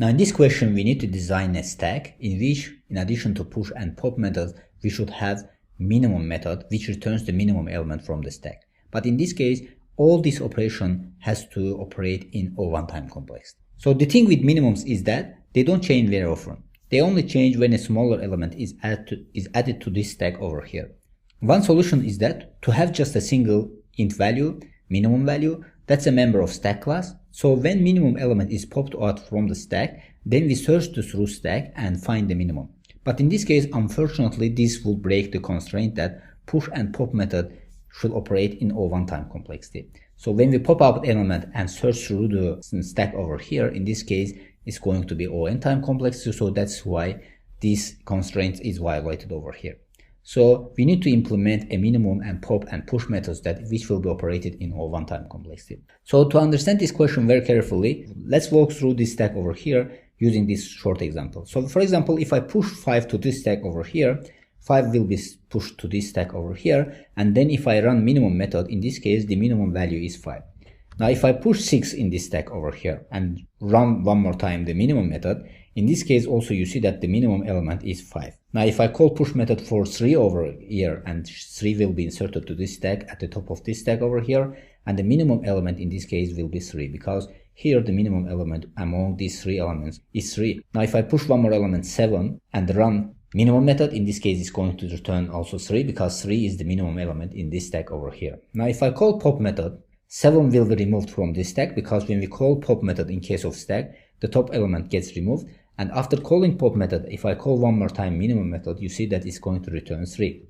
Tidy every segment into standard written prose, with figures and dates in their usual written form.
Now in this question, we need to design a stack in which, in addition to push and pop methods, we should have minimum method which returns the minimum element from the stack. But in this case, all this operation has to operate in a one-time complex. So the thing with minimums is that they don't change very often. They only change when a smaller element is added to this stack over here. One solution is that to have just a single int value, minimum value, that's a member of stack class. So when minimum element is popped out from the stack, then we search the through stack and find the minimum. But in this case, unfortunately, this will break the constraint that push and pop method should operate in O one-time complexity. So when we pop out element and search through the stack over here, in this case, it's going to be O n-time complexity. So that's why this constraint is violated over here. So we need to implement a minimum and pop and push methods which will be operated in O one-time complexity. So to understand this question very carefully, let's walk through this stack over here using this short example. So for example, if I push 5 to this stack over here, 5 will be pushed to this stack over here, and then if I run minimum method, in this case the minimum value is 5. Now if I push 6 in this stack over here and run one more time the minimum method, in this case also you see that the minimum element is 5. Now if I call push method for 3 over here, and 3 will be inserted to this stack at the top of this stack over here, and the minimum element in this case will be 3, because here the minimum element among these 3 elements is 3. Now if I push one more element 7 and run minimum method, in this case is going to return also 3, because 3 is the minimum element in this stack over here. Now if I call pop method, 7 will be removed from this stack, because when we call pop method in case of stack, the top element gets removed, and after calling pop method, if I call one more time minimum method, you see that it's going to return 3.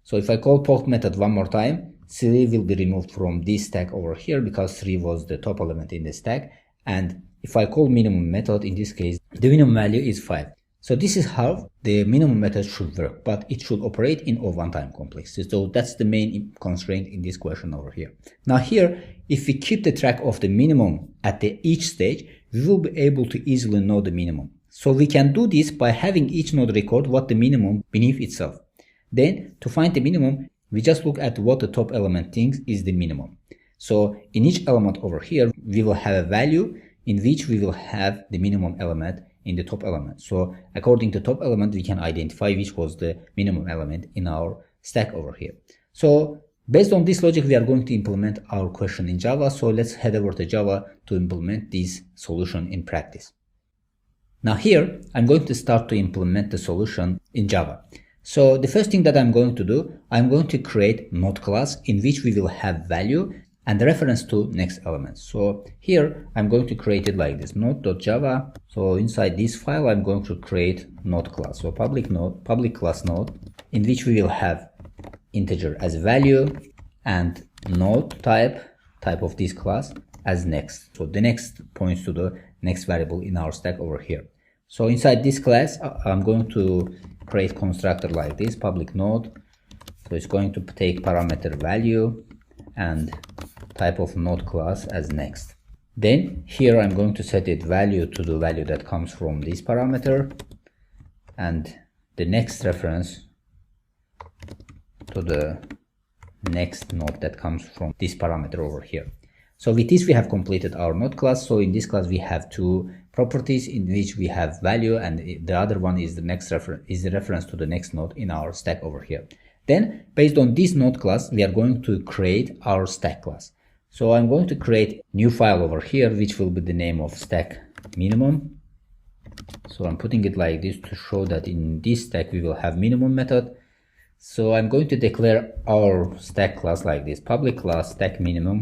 So if I call pop method one more time, 3 will be removed from this stack over here, because 3 was the top element in the stack, and if I call minimum method, in this case the minimum value is 5. So this is how the minimum method should work, but it should operate in O one-time complexity. So that's the main constraint in this question over here. Now here, if we keep the track of the minimum at each stage, we will be able to easily know the minimum. So we can do this by having each node record what the minimum beneath itself. Then to find the minimum, we just look at what the top element thinks is the minimum. So in each element over here, we will have a value in which we will have the minimum element in the top element. So according to top element, we can identify which was the minimum element in our stack over here. So based on this logic, we are going to implement our question in Java. So let's head over to Java to implement this solution in practice. Now here, I'm going to start to implement the solution in Java. So the first thing that I'm going to do, I'm going to create node class in which we will have value and reference to next element. So here I'm going to create it like this, node.java. So inside this file, I'm going to create node class. So public class node, in which we will have integer as value and node type of this class as next. So the next points to the next variable in our stack over here. So inside this class, I'm going to create constructor like this, public node. So it's going to take parameter value and type of node class as next. Then here I'm going to set it value to the value that comes from this parameter, and the next reference to the next node that comes from this parameter over here. So with this we have completed our node class. So in this class we have two properties in which we have value, and the other one is the next reference to the next node in our stack over here. Then based on this node class, we are going to create our stack class. So I'm going to create new file over here, which will be the name of stack minimum. So I'm putting it like this to show that in this stack we will have minimum method. So I'm going to declare our stack class like this, public class stack minimum.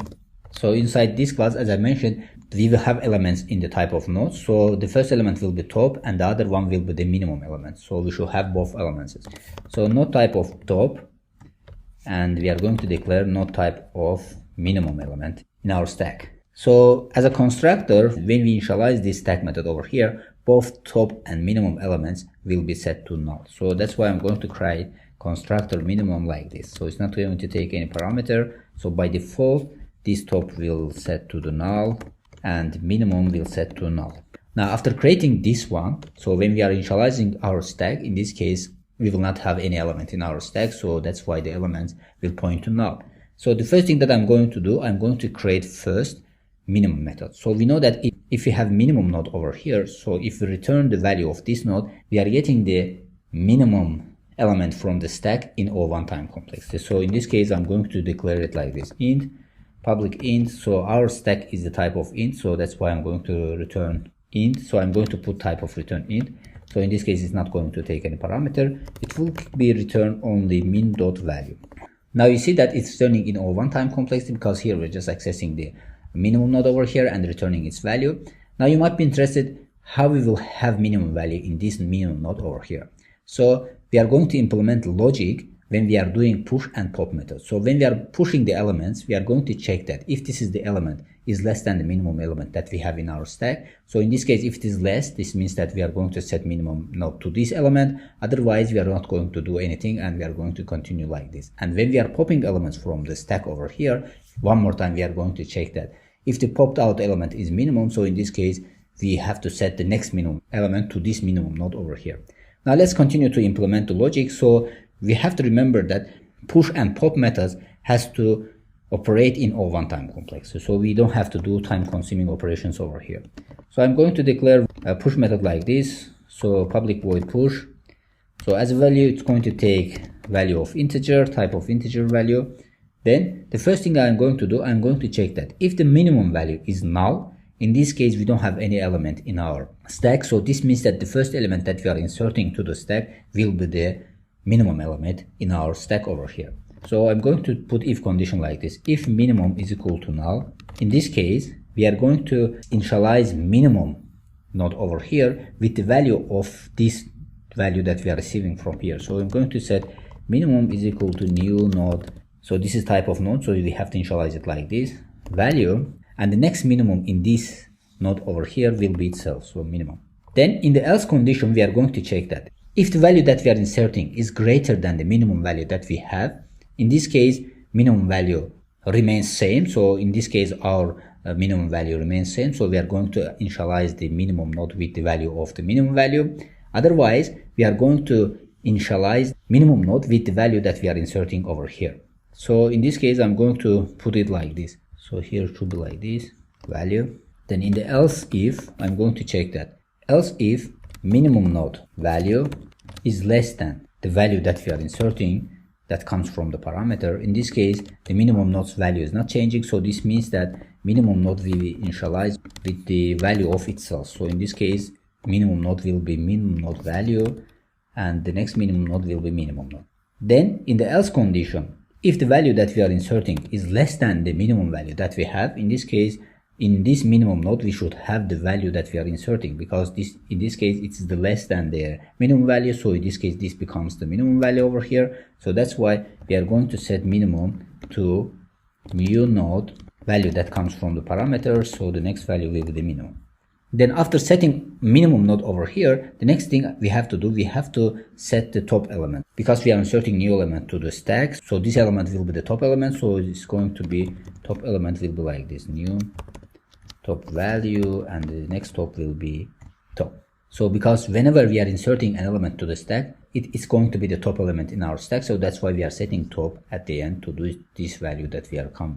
So inside this class, as I mentioned, we will have elements in the type of node. So the first element will be top and the other one will be the minimum element. So we should have both elements. So node type of top, and we are going to declare node type of minimum element in our stack. So as a constructor, when we initialize this stack method over here, both top and minimum elements will be set to null. So that's why I'm going to create constructor minimum like this. So it's not going to take any parameter. So by default, this top will set to the null and minimum will set to null. Now after creating this one, so when we are initializing our stack, in this case, we will not have any element in our stack. So that's why the elements will point to null. So the first thing that I'm going to do, I'm going to create first minimum method. So we know that if we have minimum node over here, so if we return the value of this node, we are getting the minimum element from the stack in O1 time complexity. So in this case, I'm going to declare it like this: int, public int. So our stack is the type of int, so that's why I'm going to return int. So I'm going to put type of return int. So in this case, it's not going to take any parameter. It will be returned only min.value. Now you see that it's turning in O1 time complexity because here we're just accessing the minimum node over here and returning its value. Now you might be interested how we will have minimum value in this minimum node over here. So we are going to implement logic when we are doing push and pop methods. So when we are pushing the elements, we are going to check that if this is the element is less than the minimum element that we have in our stack. So in this case, if it is less, this means that we are going to set minimum node to this element. Otherwise, we are not going to do anything and we are going to continue like this. And when we are popping elements from the stack over here, one more time, we are going to check that if the popped out element is minimum. So in this case, we have to set the next minimum element to this minimum node over here. Now let's continue to implement the logic. So we have to remember that push and pop methods has to operate in O1 time complexity. So we don't have to do time consuming operations over here. So I'm going to declare a push method like this. So public void push. So as a value, it's going to take value of integer, type of integer value. Then the first thing I'm going to do, I'm going to check that if the minimum value is null, in this case, we don't have any element in our stack. So this means that the first element that we are inserting to the stack will be the minimum element in our stack over here. So I'm going to put if condition like this: if minimum is equal to null. In this case, we are going to initialize minimum node over here with the value of this value that we are receiving from here. So I'm going to set minimum is equal to new node. So this is type of node, so we have to initialize it like this value, and the next minimum in this node over here will be itself, so minimum. Then in the else condition, we are going to check that if the value that we are inserting is greater than the minimum value that we have, in this case, minimum value remains same. So in this case, our minimum value remains same. So we are going to initialize the minimum node with the value of the minimum value. Otherwise, we are going to initialize minimum node with the value that we are inserting over here. So in this case, I'm going to put it like this. So here it should be like this value. Then in the else if, I'm going to check that else if minimum node value is less than the value that we are inserting that comes from the parameter. In this case, the minimum node's value is not changing. So this means that minimum node will be initialized with the value of itself. So in this case, minimum node will be minimum node value and the next minimum node will be minimum node. Then in the else condition, if the value that we are inserting is less than the minimum value that we have, in this case, in this minimum node, we should have the value that we are inserting, because in this case, it's the less than the minimum value. So in this case, this becomes the minimum value over here. So that's why we are going to set minimum to new node value that comes from the parameter. So the next value will be the minimum. Then after setting minimum node over here, the next thing we have to do, we have to set the top element, because we are inserting new element to the stack. So this element will be the top element. So it's going to be top element will be like this, new top value, and the next top will be top. So because whenever we are inserting an element to the stack, it is going to be the top element in our stack. So that's why we are setting top at the end to do this value that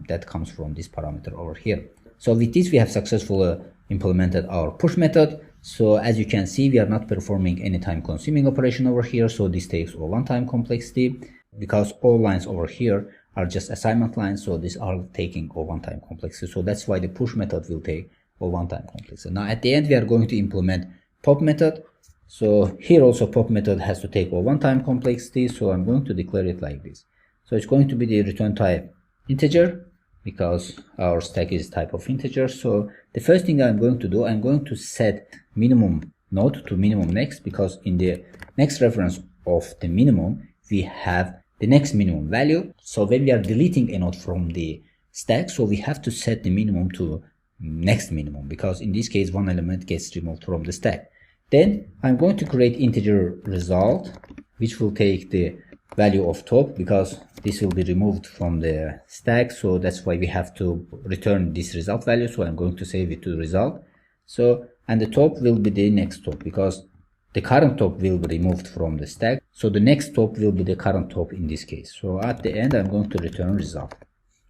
that comes from this parameter over here. So with this, we have successfully implemented our push method. So as you can see, we are not performing any time consuming operation over here. So this takes O1 time complexity, because all lines over here are just assignment lines. So these are taking O1 time complexity. So that's why the push method will take O1 time complexity. Now at the end, we are going to implement pop method. So here also pop method has to take O1 time complexity. So I'm going to declare it like this. So it's going to be the return type integer, because our stack is type of integer. So the first thing I'm going to do, I'm going to set minimum node to minimum next, because in the next reference of the minimum, we have the next minimum value. So when we are deleting a node from the stack, so we have to set the minimum to next minimum, because in this case, one element gets removed from the stack. Then I'm going to create integer result, which will take the value of top, because this will be removed from the stack. So that's why we have to return this result value. So I'm going to save it to result. So, and the top will be the next top, because the current top will be removed from the stack. So the next top will be the current top in this case. So at the end, I'm going to return result.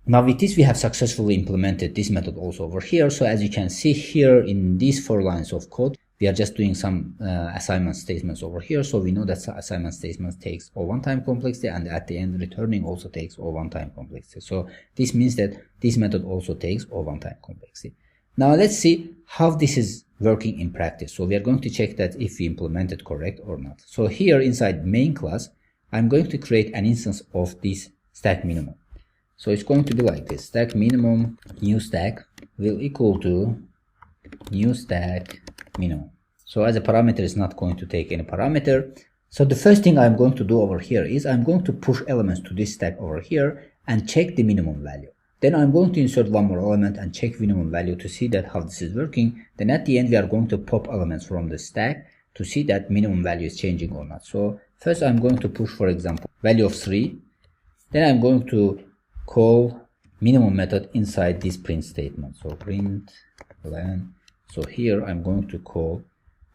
Now with this, we have successfully implemented this method also over here. So as you can see here in these 4 lines of code, we are just doing some assignment statements over here. So we know that assignment statements takes O1 time complexity, and at the end returning also takes O1 time complexity. So this means that this method also takes O1 time complexity. Now let's see how this is working in practice. So we are going to check that if we implement it correct or not. So here inside main class, I'm going to create an instance of this stack minimum. So it's going to be like this: stack minimum new stack will equal to new stack minimum. So as a parameter is not going to take any parameter. So the first thing I'm going to do over here is I'm going to push elements to this stack over here and check the minimum value. Then I'm going to insert one more element and check minimum value to see that how this is working. Then at the end we are going to pop elements from the stack to see that minimum value is changing or not. So first I'm going to push, for example, value of 3. Then I'm going to call minimum method inside this print statement. So print len. So here I'm going to call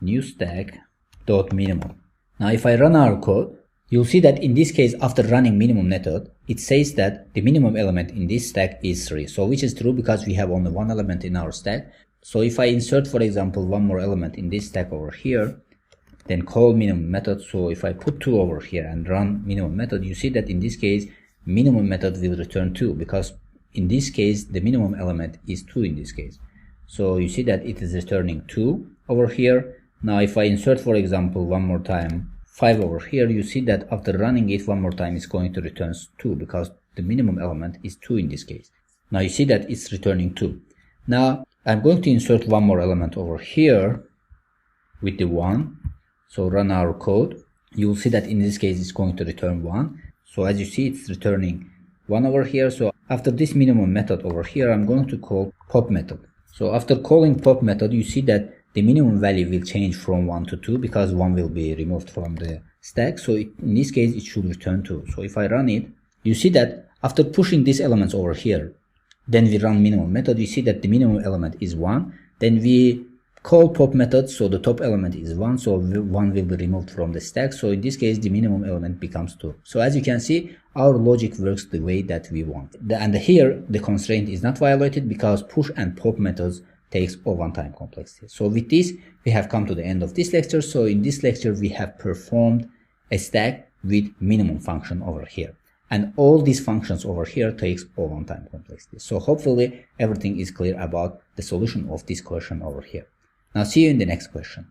new stack dot minimum. Now if I run our code, you'll see that in this case, after running minimum method, it says that the minimum element in this stack is 3. So which is true because we have only one element in our stack. So if I insert, for example, one more element in this stack over here, then call minimum method. So if I put 2 over here and run minimum method, you see that in this case, minimum method will return 2, because in this case, the minimum element is 2 in this case. So you see that it is returning 2 over here. Now if I insert, for example, one more time 5 over here, you see that after running it one more time, it's going to return 2 because the minimum element is 2 in this case. Now you see that it's returning 2. Now I'm going to insert one more element over here with the 1. So run our code. You will see that in this case, it's going to return 1. So as you see, it's returning 1 over here. So after this minimum method over here, I'm going to call pop method. So after calling pop method, you see that the minimum value will change from 1 to 2 because 1 will be removed from the stack. So in this case, it should return 2. So if I run it, you see that after pushing these elements over here, then we run minimum method, you see that the minimum element is 1. Then we call pop method, so the top element is 1, so 1 will be removed from the stack. So in this case, the minimum element becomes 2. So as you can see, our logic works the way that we want. And here, the constraint is not violated because push and pop methods takes O1 time complexity. So with this, we have come to the end of this lecture. So in this lecture, we have performed a stack with minimum function over here. And all these functions over here takes O1 time complexity. So hopefully everything is clear about the solution of this question over here. Now see you in the next question.